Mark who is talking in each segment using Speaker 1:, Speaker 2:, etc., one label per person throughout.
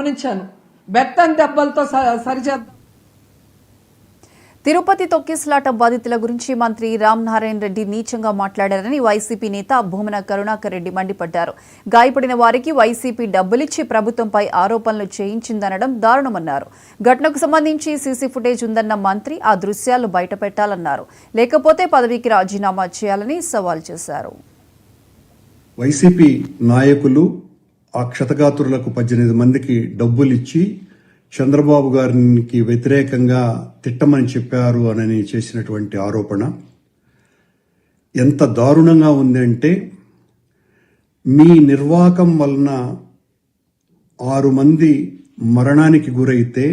Speaker 1: గమనించాను. బెత్తం దెబ్బలతో సరిచేద్దాం.
Speaker 2: తిరుపతి తొక్కిసలాట బాధితుల గురించి మంత్రి రామనారాయణ రెడ్డి నీచంగా మాట్లాడారని వైసీపీ నేత భూమన కరుణాకర్ రెడ్డి మండిపడ్డారు. గాయపడిన వారికి వైసీపీ డబ్బులిచ్చి ప్రభుత్వంపై ఆరోపణలు చేయించిందనడం దారుణమన్నారు. ఘటనకు సంబంధించి సీసీ ఫుటేజ్ ఉందన్న మంత్రి ఆ దృశ్యాలు బయటపెట్టాలన్నారు. లేకపోతే పదవికి రాజీనామా చేయాలని సవాల్ చేశారు.
Speaker 3: వైసీపీ నాయకులు ఆ క్షతగాత్రులకు 18 మందికి డబ్బులిచ్చి చంద్రబాబు గారికి వ్యతిరేకంగా తిట్టమని చెప్పారు అని చేసినటువంటి ఆరోపణ ఎంత దారుణంగా ఉందంటే, మీ నిర్వాకం వలన 6 మంది మరణానికి గురైతే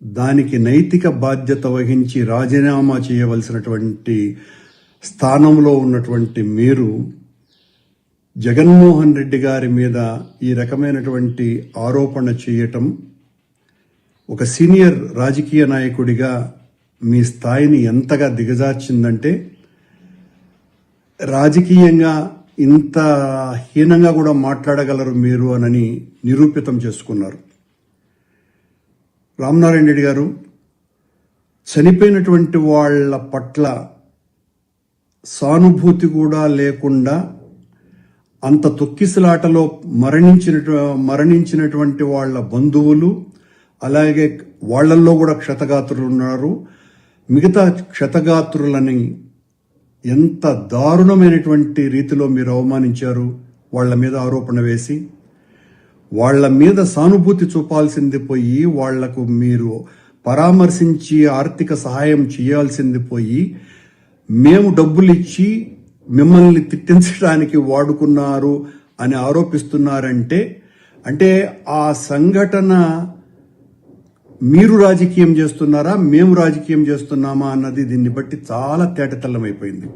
Speaker 3: దానికి నైతిక బాధ్యత వహించి రాజీనామా చేయవలసినటువంటి స్థానంలో ఉన్నటువంటి మీరు జగన్మోహన్ రెడ్డి గారి మీద ఈ రకమైనటువంటి ఆరోపణ చేయటం ఒక సీనియర్ రాజకీయ నాయకుడిగా మీ స్థాయిని ఎంతగా దిగజార్చిందంటే, రాజకీయంగా ఇంత హీనంగా కూడా మాట్లాడగలరు మీరు అని నిరూపితం చేసుకున్నారు. రామనారాయణ రెడ్డి గారు చనిపోయినటువంటి వాళ్ళ పట్ల సానుభూతి కూడా లేకుండా అంత తొక్కిసలాటలో మరణించినటువంటి వాళ్ళ బంధువులు, అలాగే వాళ్లల్లో కూడా క్షతగాత్రులు ఉన్నారు. మిగతా క్షతగాత్రులని ఎంత దారుణమైనటువంటి రీతిలో మీరు అవమానించారు. వాళ్ల మీద ఆరోపణ వేసి వాళ్ల మీద సానుభూతి చూపాల్సింది పోయి, వాళ్లకు మీరు పరామర్శించి ఆర్థిక సహాయం చేయాల్సింది పోయి, మేము డబ్బులిచ్చి మిమ్మల్ని తిట్టించడానికి వాడుకున్నారు అని ఆరోపిస్తున్నారంటే, అంటే ఆ సంఘటన మీరు రాజకీయం చేస్తున్నారా, మేము రాజకీయం చేస్తున్నామా అన్నది దీన్ని బట్టి చాలా తేటతెల్లమైపోయింది.